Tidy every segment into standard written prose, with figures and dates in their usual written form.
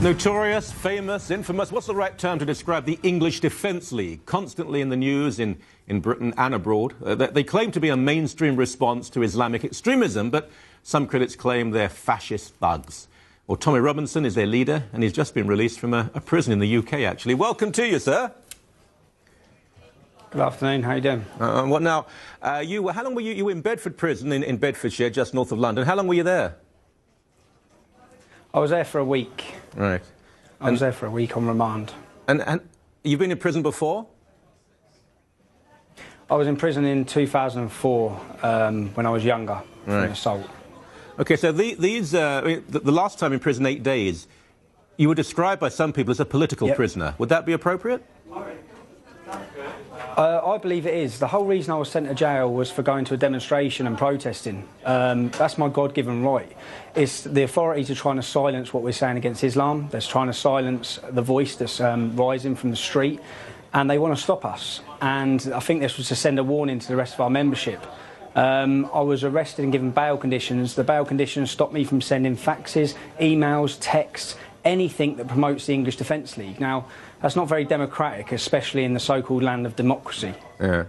Notorious, famous, infamous. What's the right term to describe the English Defence League? Constantly in the news in Britain and abroad. They claim to be a mainstream response to Islamic extremism, but some critics claim they're fascist thugs. Well, Tommy Robinson is their leader, and he's just been released from a prison in the UK, actually. Welcome to you, sir. Good afternoon. How are you doing? What now? How long were you in Bedford Prison in Bedfordshire, just north of London? How long were you there? I was there for a week. Right. I was there for a week on remand. And you've been in prison before? I was in prison in 2004 when I was younger for an assault. OK, so the last time in prison, 8 days, you were described by some people as a political prisoner. Would that be appropriate? I believe it is. The whole reason I was sent to jail was for going to a demonstration and protesting. That's my God-given right. It's the authorities are trying to silence what we're saying against Islam. They're trying to silence the voice that's rising from the street, and they want to stop us. And I think this was to send a warning to the rest of our membership. I was arrested and given bail conditions. The bail conditions stopped me from sending faxes, emails, texts, anything that promotes the English Defence League. Now, that's not very democratic, especially in the so-called land of democracy. Yeah.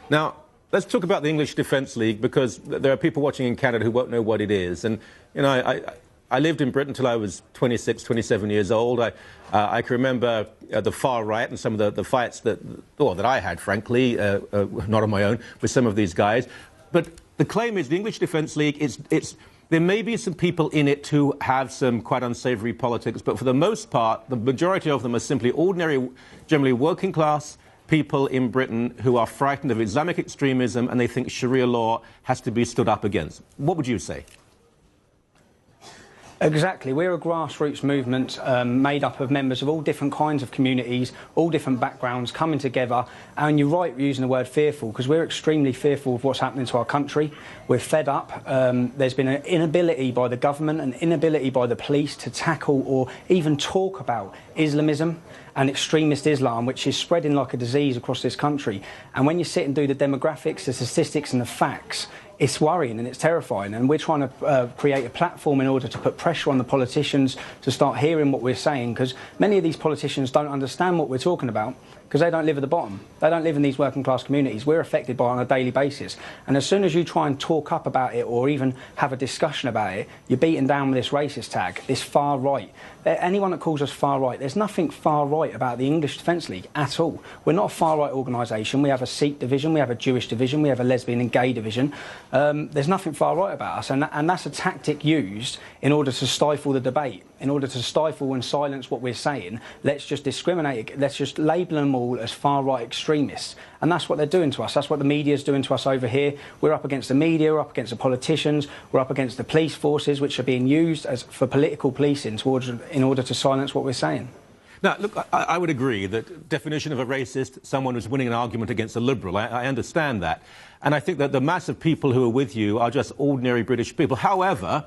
Now, let's talk about the English Defence League, because there are people watching in Canada who won't know what it is. And, you know, I lived in Britain till I was 26, 27 years old. I can remember the far right and some of the fights that I had, frankly, not on my own, with some of these guys. But the claim is the English Defence League, there may be some people in it who have some quite unsavoury politics, but for the most part, the majority of them are simply ordinary, generally working class people in Britain who are frightened of Islamic extremism and they think Sharia law has to be stood up against. What would you say? Exactly. We're a grassroots movement made up of members of all different kinds of communities, all different backgrounds coming together. And you're right using the word fearful, because we're extremely fearful of what's happening to our country. We're fed up. There's been an inability by the government, an inability by the police to tackle or even talk about Islamism and extremist Islam, which is spreading like a disease across this country. And when you sit and do the demographics, the statistics and the facts, it's worrying and it's terrifying, and we're trying to create a platform in order to put pressure on the politicians to start hearing what we're saying, because many of these politicians don't understand what we're talking about, because they don't live at the bottom. They don't live in these working class communities. We're affected by it on a daily basis. And as soon as you try and talk up about it or even have a discussion about it, you're beaten down with this racist tag, this far right. Anyone that calls us far right, there's nothing far right about the English Defence League at all. We're not a far right organisation. We have a Sikh division, we have a Jewish division, we have a lesbian and gay division. There's nothing far right about us, and that's a tactic used in order to stifle the debate, in order to stifle and silence what we're saying. Let's just discriminate, let's just label them all as far right extremists. And that's what they're doing to us. That's what the media's doing to us over here. We're up against the media, we're up against the politicians, we're up against the police forces, which are being used for political policing in order to silence what we're saying. Now, look, I would agree that definition of a racist, someone who's winning an argument against a liberal. I understand that. And I think that the mass of people who are with you are just ordinary British people. However,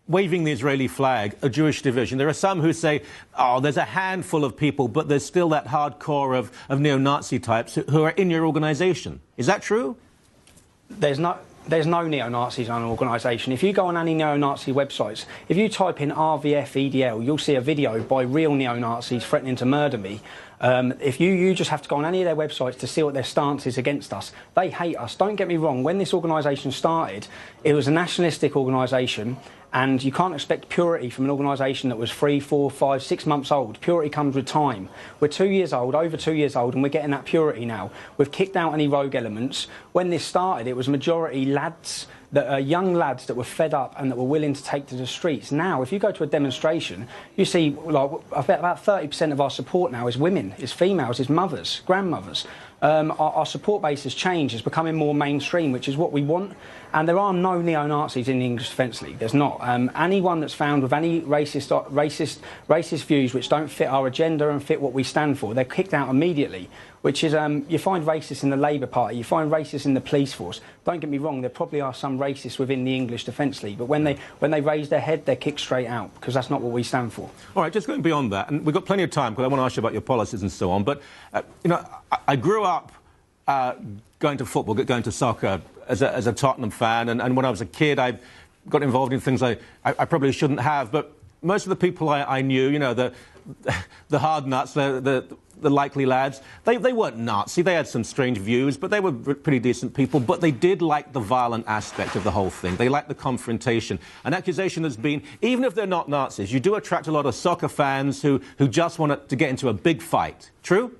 waving the Israeli flag, a Jewish division, there are some who say, oh, there's a handful of people, but there's still that hardcore of neo-Nazi types who are in your organisation. Is that true? There's no neo-Nazis on an organisation. If you go on any neo-Nazi websites, if you type in RVF EDL, you'll see a video by real neo-Nazis threatening to murder me. If you just have to go on any of their websites to see what their stance is against us. They hate us. Don't get me wrong. When this organisation started, it was a nationalistic organisation, and you can't expect purity from an organisation that was 3, 4, 5, 6 months old. Purity comes with time. We're 2 years old, over 2 years old, and we're getting that purity now. We've kicked out any rogue elements. When this started, it was majority lads, young lads that were fed up and that were willing to take to the streets. Now, if you go to a demonstration, you see like, about 30% of our support now is women, is females, is mothers, grandmothers. Our support base has changed, it's becoming more mainstream, which is what we want. And there are no neo-Nazis in the English Defence League. There's not. Anyone that's found with any racist views which don't fit our agenda and fit what we stand for, they're kicked out immediately. Which is, you find racists in the Labour Party, you find racists in the police force. Don't get me wrong, there probably are some racists within the English Defence League, but when they raise their head, they're kicked straight out, because that's not what we stand for. All right, just going beyond that, and we've got plenty of time, because I want to ask you about your policies and so on, but, you know, I grew up going to football, going to soccer as a Tottenham fan, and when I was a kid, I got involved in things I probably shouldn't have, but most of the people I knew, you know, the hard nuts, the likely lads, they weren't Nazi. They had some strange views, but they were pretty decent people. But they did like the violent aspect of the whole thing. They liked the confrontation. An accusation has been, even if they're not Nazis, you do attract a lot of soccer fans who just want to get into a big fight. True?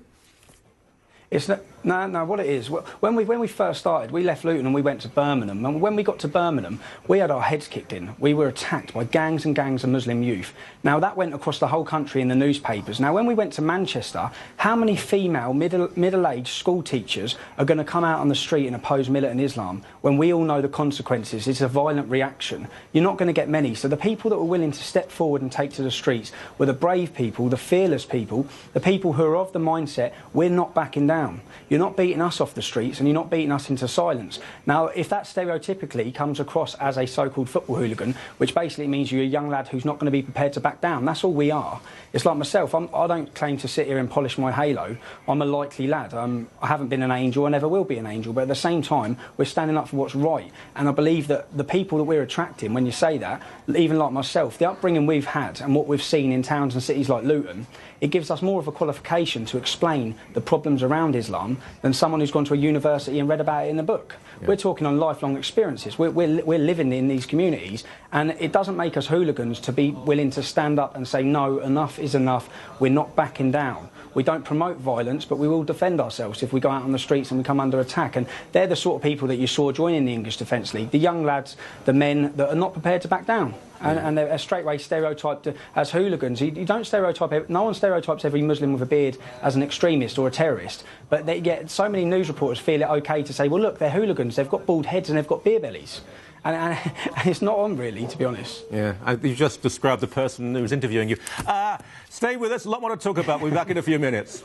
It's not, no, what it is, when we first started, we left Luton and we went to Birmingham. And when we got to Birmingham, we had our heads kicked in. We were attacked by gangs and gangs of Muslim youth. Now, that went across the whole country in the newspapers. Now, when we went to Manchester, how many female middle-aged school teachers are going to come out on the street and oppose militant Islam when we all know the consequences? It's a violent reaction. You're not going to get many. So the people that were willing to step forward and take to the streets were the brave people, the fearless people, the people who are of the mindset, we're not backing down. You're not beating us off the streets and you're not beating us into silence. Now, if that stereotypically comes across as a so-called football hooligan, which basically means you're a young lad who's not going to be prepared to back down, that's all we are. It's like myself, I don't claim to sit here and polish my halo. I'm a likely lad. I haven't been an angel, I never will be an angel, but at the same time, we're standing up for what's right. And I believe that the people that we're attracting, when you say that, even like myself, the upbringing we've had and what we've seen in towns and cities like Luton, it gives us more of a qualification to explain the problems around Islam than someone who's gone to a university and read about it in a book. Yeah. We're talking on lifelong experiences. We're living in these communities, and it doesn't make us hooligans to be willing to stand up and say, no, enough is enough, we're not backing down. We don't promote violence, but we will defend ourselves if we go out on the streets and we come under attack. And they're the sort of people that you saw joining the English Defence League, the young lads, the men that are not prepared to back down. And they're straightway stereotyped as hooligans. You don't stereotype, no one stereotypes every Muslim with a beard as an extremist or a terrorist. But yet so many news reporters feel it okay to say, well, look, they're hooligans, they've got bald heads and they've got beer bellies. And it's not on, really, to be honest. Yeah, you just described the person who was interviewing you. Stay with us, a lot more to talk about. We'll be back in a few minutes.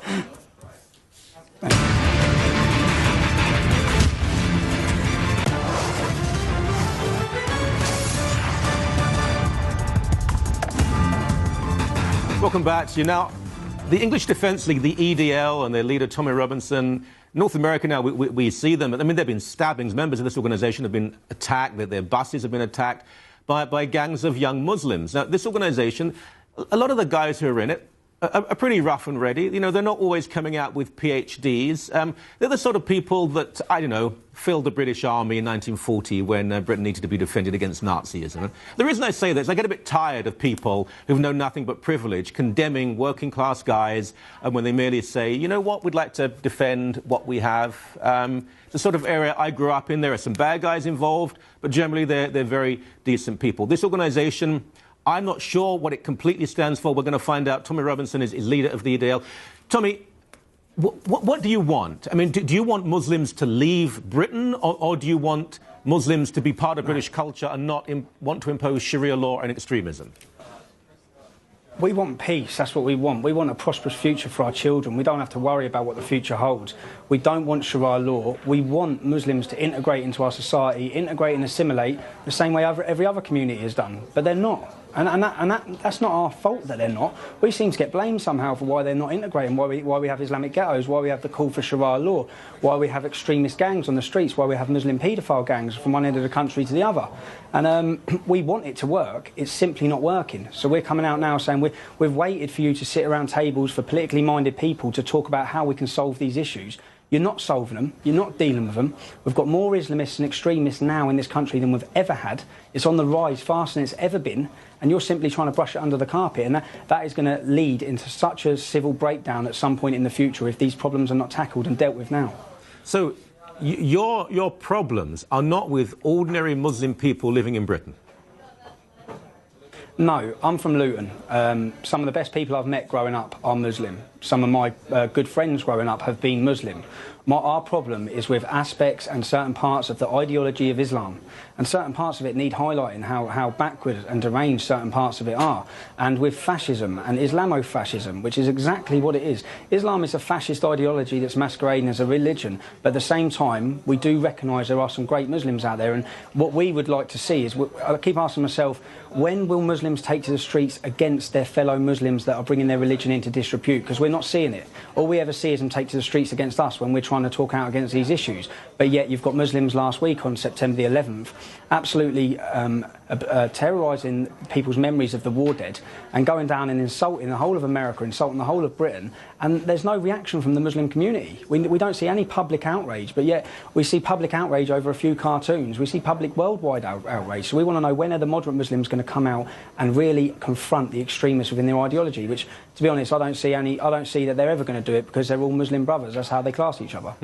Welcome back to you. Now, the English Defence League, the EDL, and their leader, Tommy Robinson, North America now, we see them. I mean, there have been stabbings. Members of this organisation have been attacked. Their buses have been attacked by gangs of young Muslims. Now, this organisation, a lot of the guys who are in it are pretty rough and ready. You know, they're not always coming out with PhDs. They're the sort of people that, I don't know, filled the British Army in 1940 when Britain needed to be defended against Nazism. The reason I say this, I get a bit tired of people who've known nothing but privilege condemning working-class guys when they merely say, you know what, we'd like to defend what we have. The sort of area I grew up in, there are some bad guys involved, but generally they're very decent people. This organisation, I'm not sure what it completely stands for. We're going to find out. Tommy Robinson is leader of the EDL. Tommy, what do you want? I mean, do you want Muslims to leave Britain, or do you want Muslims to be part of British culture and not want to impose Sharia law and extremism? We want peace, that's what we want. We want a prosperous future for our children. We don't have to worry about what the future holds. We don't want Sharia law. We want Muslims to integrate into our society, integrate and assimilate the same way every other community has done. But they're not. And that's not our fault that they're not. We seem to get blamed somehow for why they're not integrating, why we have Islamic ghettos, why we have the call for Sharia law, why we have extremist gangs on the streets, why we have Muslim paedophile gangs from one end of the country to the other. And we want it to work. It's simply not working. So we're coming out now saying we've waited for you to sit around tables for politically minded people to talk about how we can solve these issues. You're not solving them. You're not dealing with them. We've got more Islamists and extremists now in this country than we've ever had. It's on the rise faster than it's ever been, and you're simply trying to brush it under the carpet. And that is going to lead into such a civil breakdown at some point in the future if these problems are not tackled and dealt with now. So your problems are not with ordinary Muslim people living in Britain? No, I'm from Luton. Some of the best people I've met growing up are Muslim. Some of my good friends growing up have been Muslim. Our problem is with aspects and certain parts of the ideology of Islam. And certain parts of it need highlighting how backward and deranged certain parts of it are. And with fascism and Islamofascism, which is exactly what it is. Islam is a fascist ideology that's masquerading as a religion. But at the same time, we do recognise there are some great Muslims out there. And what we would like to see is, I keep asking myself, when will Muslims take to the streets against their fellow Muslims that are bringing their religion into disrepute? Because we're not seeing it. All we ever see is them take to the streets against us when we're trying to talk out against these issues. But yet you've got Muslims last week on September the 11th absolutely terrorising people's memories of the war dead, and going down and insulting the whole of America, insulting the whole of Britain, and there's no reaction from the Muslim community. We don't see any public outrage, but yet we see public outrage over a few cartoons. We see public worldwide outrage. So we want to know, when are the moderate Muslims going to come out and really confront the extremists within their ideology? Which, to be honest, I don't see that they're ever going to do it, because they're all Muslim brothers. That's how they class each other.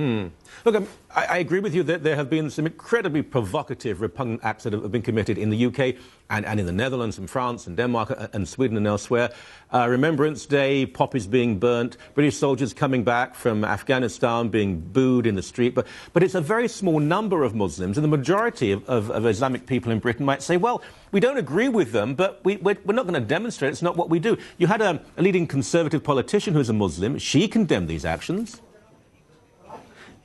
Look, I agree with you that there have been some incredibly provocative, repugnant acts that have been committed in the UK and in the Netherlands and France and Denmark and Sweden and elsewhere. Remembrance Day, poppies being burnt, British soldiers coming back from Afghanistan being booed in the street. But it's a very small number of Muslims, and the majority of Islamic people in Britain might say, well, we don't agree with them, but we're not going to demonstrate. It's not what we do. You had a leading Conservative politician who's a Muslim. She condemned these actions.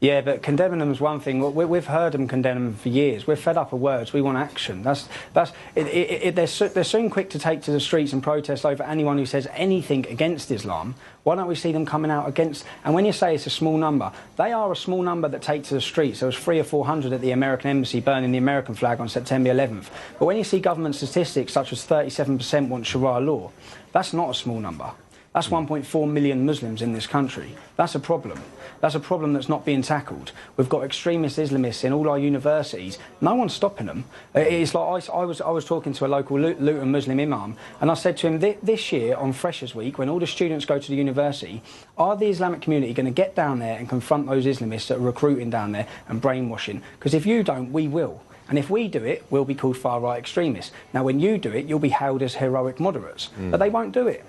Yeah, but condemning them is one thing. We've heard them condemn them for years. We're fed up of words. We want action. They're soon quick to take to the streets and protest over anyone who says anything against Islam. Why don't we see them coming out against? And when you say it's a small number, they are a small number that take to the streets. There was 300 or 400 at the American embassy burning the American flag on September 11th. But when you see government statistics such as 37% want Sharia law, that's not a small number. That's 1.4 million Muslims in this country. That's a problem. That's a problem that's not being tackled. We've got extremist Islamists in all our universities. No one's stopping them. It's like I was talking to a local Luton Muslim imam, and I said to him, this year on Freshers Week, when all the students go to the university, are the Islamic community going to get down there and confront those Islamists that are recruiting down there and brainwashing? Because if you don't, we will. And if we do it, we'll be called far-right extremists. Now, when you do it, you'll be hailed as heroic moderates. But they won't do it.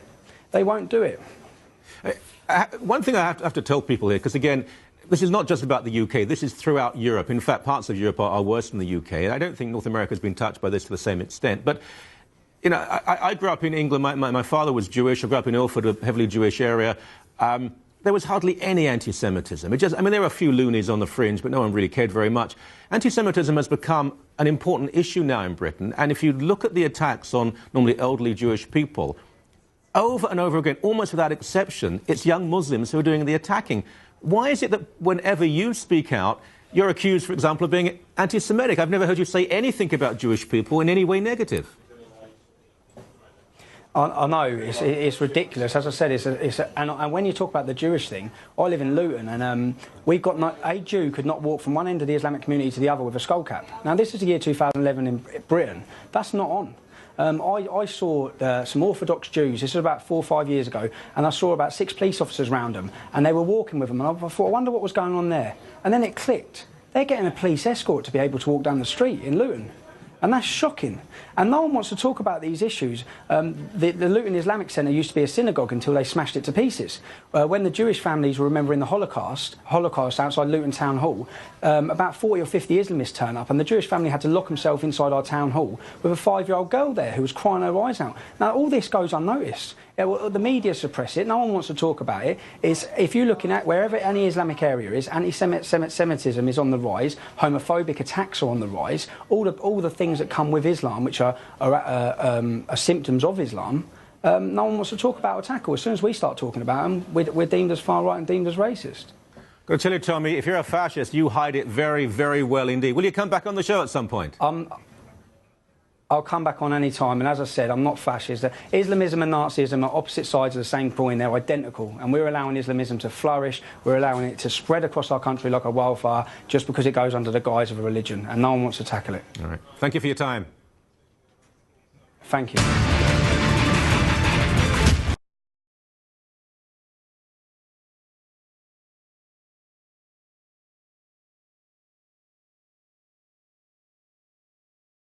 They won't do it. One thing I have to tell people here, because again, this is not just about the UK, this is throughout Europe. In fact, parts of Europe are worse than the UK, and I don't think North America has been touched by this to the same extent. But, you know, I grew up in England. My father was Jewish. I grew up in Ilford, a heavily Jewish area. There was hardly any anti-Semitism. There were a few loonies on the fringe, but no one really cared very much. Anti-Semitism has become an important issue now in Britain, and if you look at the attacks on normally elderly Jewish people, over and over again, almost without exception, it's young Muslims who are doing the attacking. Why is it that whenever you speak out, you're accused, for example, of being anti-Semitic? I've never heard you say anything about Jewish people in any way negative. I know, it's ridiculous. As I said, and when you talk about the Jewish thing, I live in Luton, and we've got a Jew could not walk from one end of the Islamic community to the other with a skull cap. Now, this is the year 2011 in Britain. That's not on. I saw some Orthodox Jews, this was about 4 or 5 years ago, and I saw about 6 police officers around them, and they were walking with them, and I thought, I wonder what was going on there. And then it clicked. They're getting a police escort to be able to walk down the street in Luton. And that's shocking. And no one wants to talk about these issues. The Luton Islamic Centre used to be a synagogue until they smashed it to pieces. When the Jewish families were remembering the Holocaust outside Luton Town Hall, about 40 or 50 Islamists turned up, and the Jewish family had to lock himself inside our town hall with a 5-year-old girl there who was crying her eyes out. Now, all this goes unnoticed. The media suppress it. No one wants to talk about it. If you're looking at wherever any Islamic area is, anti-Semitism is on the rise, homophobic attacks are on the rise, all the things that come with Islam, which are symptoms of Islam, no one wants to talk about or tackle. As soon as we start talking about them, we're deemed as far-right and deemed as racist. Got to tell you, Tommy, if you're a fascist, you hide it very, very well indeed. Will you come back on the show at some point? I'll come back on any time, and as I said, I'm not fascist. Islamism and Nazism are opposite sides of the same coin. They're identical, and we're allowing Islamism to flourish. We're allowing it to spread across our country like a wildfire just because it goes under the guise of a religion, and no one wants to tackle it. All right. Thank you for your time. Thank you.